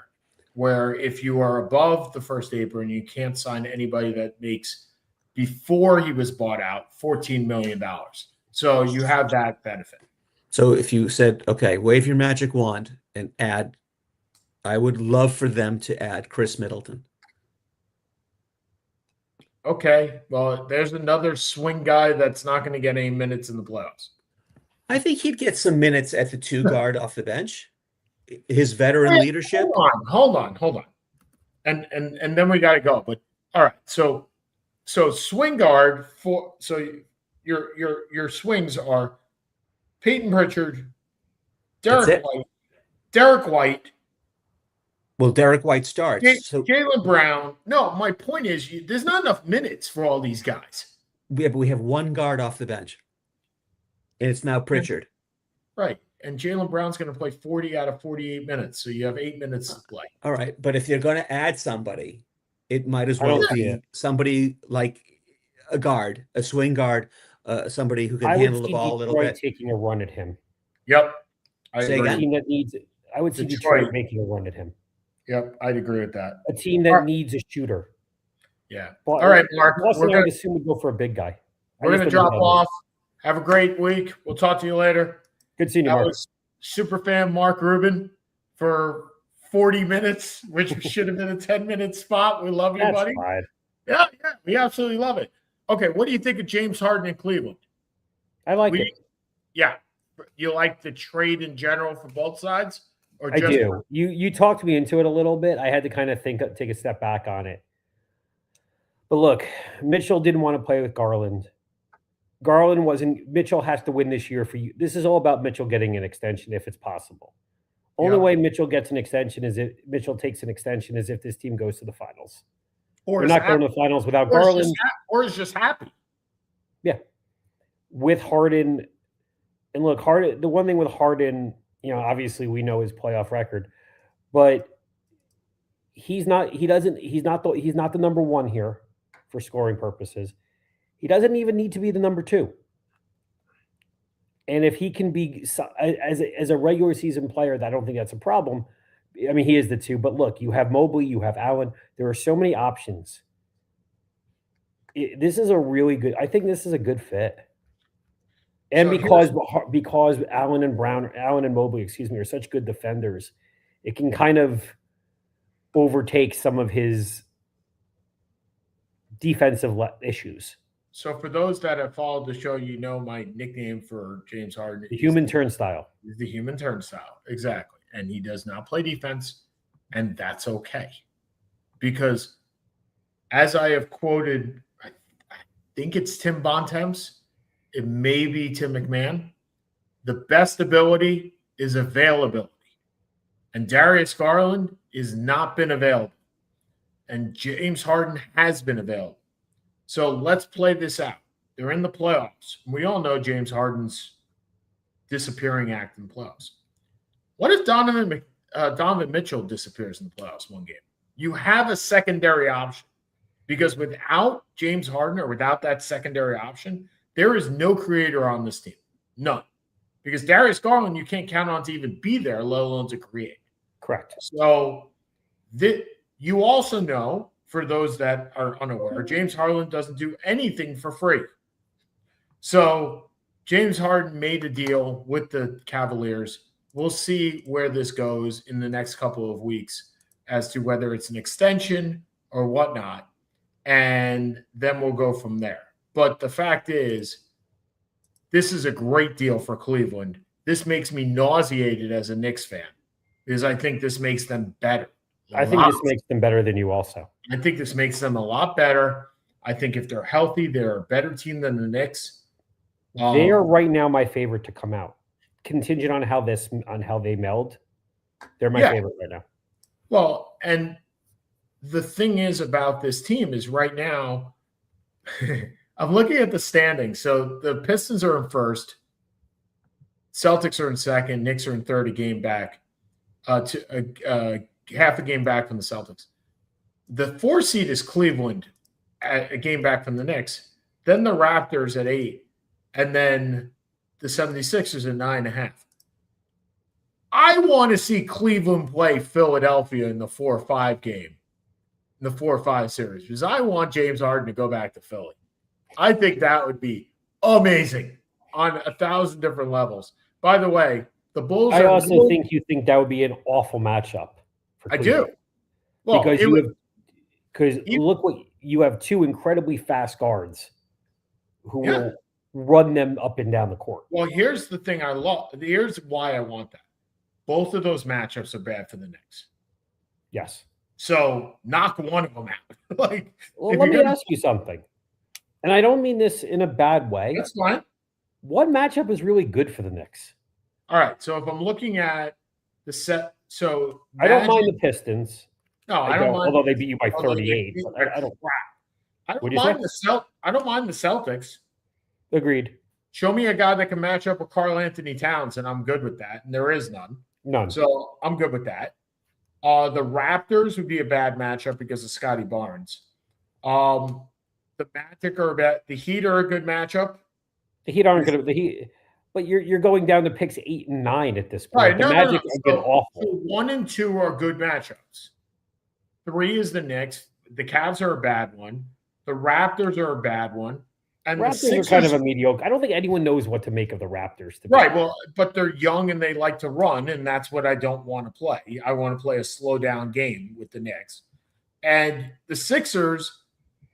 Where if you are above the first apron, you can't sign anybody that makes, before he was bought out, $14 million. So you have that benefit. So if you said, okay, wave your magic wand and add, I would love for them to add Chris Middleton. Okay, well, there's another swing guy that's not going to get any minutes in the playoffs. I think he'd get some minutes at the 2 guard off the bench. His veteran leadership. Hold on. And then we got to go. But all right, so swing guard your swings are Peyton Pritchard, Derek White. Well, Derek White starts. Jaylen Brown. No, my point is there's not enough minutes for all these guys. Yeah, but we have 1 guard off the bench, and it's now Pritchard. Right. And Jaylen Brown's going to play 40 out of 48 minutes. So you have 8 minutes to play. All right. But if you're going to add somebody, it might as well be somebody like a guard, a swing guard, somebody who can handle the ball a little bit. Taking a run at him. Yep. I would see Detroit making a run at him. Yep. I'd agree with that. A team that needs a shooter. Yeah. But all right, Mark. We're going to assume we go for a big guy. We're going to drop off. Have a great week. We'll talk to you later. Good seeing you, Mark. That was Superfan Mark Rubin for 40 minutes, which should have been a 10-minute spot. We love you, buddy. Fine. Yeah, we absolutely love it. Okay, what do you think of James Harden in Cleveland? I like it. Yeah. You like the trade in general for both sides? Or I do. You talked me into it a little bit. I had to kind of take a step back on it. But look, Mitchell didn't want to play with Garland. Mitchell has to win this year for you. This is all about Mitchell getting an extension if it's possible. Only way Mitchell gets an extension is if Mitchell takes an extension is if this team goes to the finals. Or not going to the finals without Garland. Or is just happy. Yeah. With Harden. And look, Harden, the one thing with Harden, obviously we know his playoff record, but he's not the number 1 here for scoring purposes. He doesn't even need to be the number 2. And if he can be as a regular season player, I don't think that's a problem. I mean, he is the two, but look, you have Mobley, you have Allen. There are so many options. This is a really good. I think this is a good fit. And because Allen and Mobley, excuse me, are such good defenders, it can kind of overtake some of his defensive issues. So for those that have followed the show, you know my nickname for James Harden The human turnstile. is the human turnstile. Exactly. And he does not play defense, and that's okay. Because as I have quoted, I think it's Tim Bontemps, it may be Tim McMahon, the best ability is availability. And Darius Garland has not been available. And James Harden has been available. So let's play this out. They're in the playoffs. We all know James Harden's disappearing act in the playoffs. What if Donovan Mitchell disappears in the playoffs one game? You have a secondary option, because without James Harden or without that secondary option, there is no creator on this team. None. Because Darius Garland, you can't count on to even be there, let alone to create. Correct. So you also know, for those that are unaware, James Harden doesn't do anything for free. So James Harden made a deal with the Cavaliers. We'll see where this goes in the next couple of weeks as to whether it's an extension or whatnot. And then we'll go from there. But the fact is, this is a great deal for Cleveland. This makes me nauseated as a Knicks fan because I think this makes them better. I think this makes them better than you also. I think this makes them a lot better. I think if they're healthy, they're a better team than the Knicks. They are right now my favorite to come out. Contingent on how they meld. They're my favorite right now. Well, and the thing is about this team is right now, I'm looking at the standings. So the Pistons are in first. Celtics are in second. Knicks are in third, a game back. Half a game back from the Celtics. The 4 seed is Cleveland, a game back from the Knicks. Then the Raptors at 8. And then the 76ers at 9.5. I want to see Cleveland play Philadelphia in the 4-5 game, in the 4-5 series, because I want James Harden to go back to Philly. I think that would be amazing on 1,000 different levels. By the way, the Bulls. I also think you think that would be an awful matchup. I do. Well, because look what you have, 2 incredibly fast guards who will run them up and down the court. Well, here's the thing I love. Here's why I want that. Both of those matchups are bad for the Knicks. Yes. So knock one of them out. Let me ask you something. And I don't mean this in a bad way. That's fine. What matchup is really good for the Knicks? All right. So if I'm looking at the set, so I don't mind the Pistons. No, I don't mind. Although they beat you by 38. I don't mind the Celtics. Agreed. Show me a guy that can match up with Karl Anthony Towns, and I'm good with that. And there is none. None. So I'm good with that. The Raptors would be a bad matchup because of Scotty Barnes. The Magic are bad. The Heat are a good matchup. The Heat aren't going to. But you're going down to picks 8 and 9 at this point. Right, the Magic have been awful. So 1 and 2 are good matchups. 3 is the Knicks. The Cavs are a bad one. The Raptors are a bad one. And Raptors the Sixers are kind of a mediocre. I don't think anyone knows what to make of the Raptors. Right. Well, but they're young and they like to run, and that's what I don't want to play. I want to play a slow down game with the Knicks. And the Sixers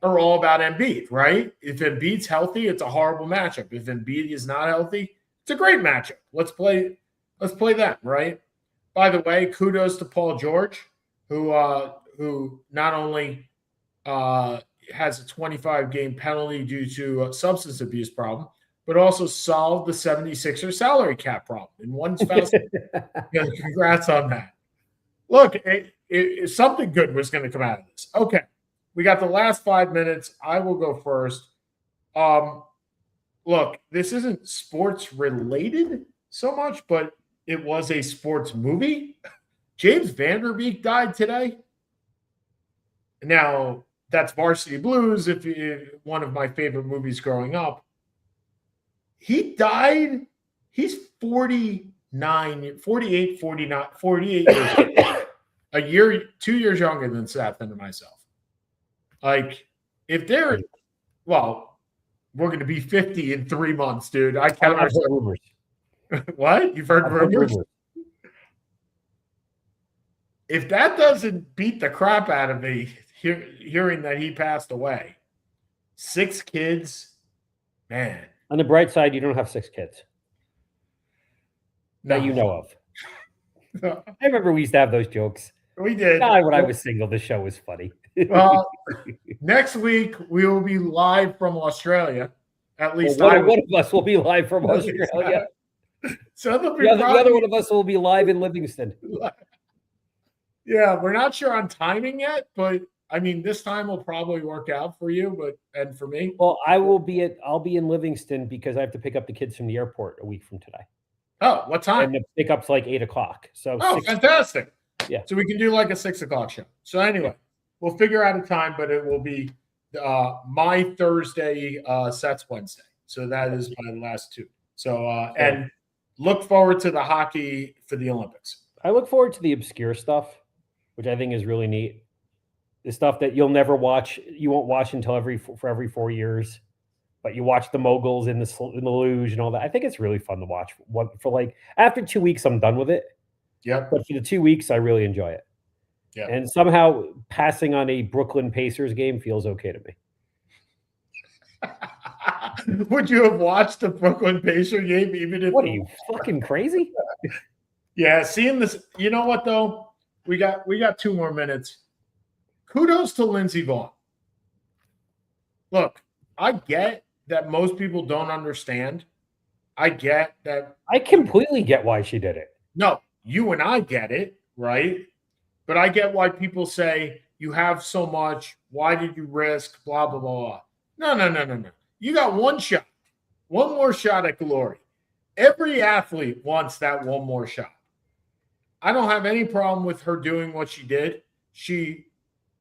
are all about Embiid, right? If Embiid's healthy, it's a horrible matchup. If Embiid is not healthy, it's a great matchup. Let's play that, right? By the way, kudos to Paul George, who not only has a 25-game penalty due to a substance abuse problem, but also solved the 76ers salary cap problem in one fell swoop. Congrats on that. Look, something good was going to come out of this. Okay, we got the last 5 minutes. I will go first. Look, this isn't sports related so much, but it was a sports movie. James Vanderbeek died today. Now, that's Varsity Blues, one of my favorite movies growing up. He died. He's 49, 48, 49, 48 years old. A year, 2 years younger than Seth and myself. Like, if they're, well, we're going to be 50 in 3 months, dude. I count I've heard ourselves. rumors. What? You've heard I've heard rumors? rumors. If that doesn't beat the crap out of me, hearing that he passed away, 6 kids, man. On the bright side, you don't have 6 kids No, that you know of. I remember we used to have those jokes. We did. God, when I was single, the show was funny. Well, next week we will be live from Australia. At least one of us will be live from Australia. So the other one of us will be live in Livingston. Yeah, we're not sure on timing yet, but I mean, this time will probably work out for you, and for me. Well, I'll be in Livingston because I have to pick up the kids from the airport a week from today. Oh, what time? And the pickup's like 8 o'clock. So fantastic. Yeah. So we can do like a 6 o'clock show. So anyway, we'll figure out a time, but it will be my Thursday, Seth's Wednesday. So that is my last 2. So and look forward to the hockey for the Olympics. I look forward to the obscure stuff, which I think is really neat. The stuff that you'll never watch, you won't watch until every 4 years, but you watch the moguls in the luge and all that. I think it's really fun to watch. For like after 2 weeks, I'm done with it. Yeah. But for the 2 weeks, I really enjoy it. Yeah. And somehow passing on a Brooklyn Pacers game feels okay to me. Would you have watched the Brooklyn Pacer game even if? What are you fucking crazy? Yeah, seeing this. You know what though? We got 2 more minutes. Kudos to Lindsey Vaughn. Look, I get that most people don't understand. I get that. I completely get why she did it. No, you and I get it, right? But I get why people say you have so much. Why did you risk? Blah, blah, blah. No. You got one shot, one more shot at glory. Every athlete wants that one more shot. I don't have any problem with her doing what she did. She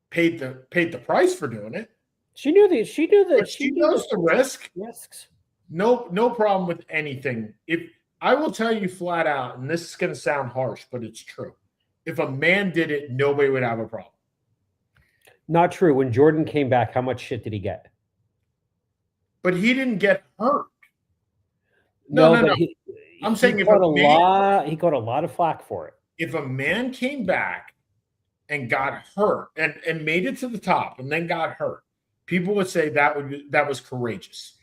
paid the price for doing it. She knew that. She knows the risk. Risks. No problem with anything. If I will tell you flat out, and this is going to sound harsh, but it's true. If a man did it, nobody would have a problem. Not true. When Jordan came back, how much shit did he get? But he didn't get hurt. No. I'm saying he got a lot of flack for it. If a man came back and got hurt and made it to the top and then got hurt, people would say that was courageous.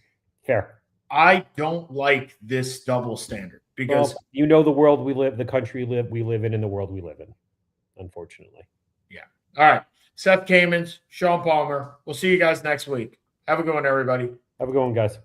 Fair. I don't like this double standard because the world we live, the country we live in, and the world we live in, unfortunately. Yeah. All right. Seth Kamens, Sean Palmer. We'll see you guys next week. Have a good one, everybody. Have a good one, guys.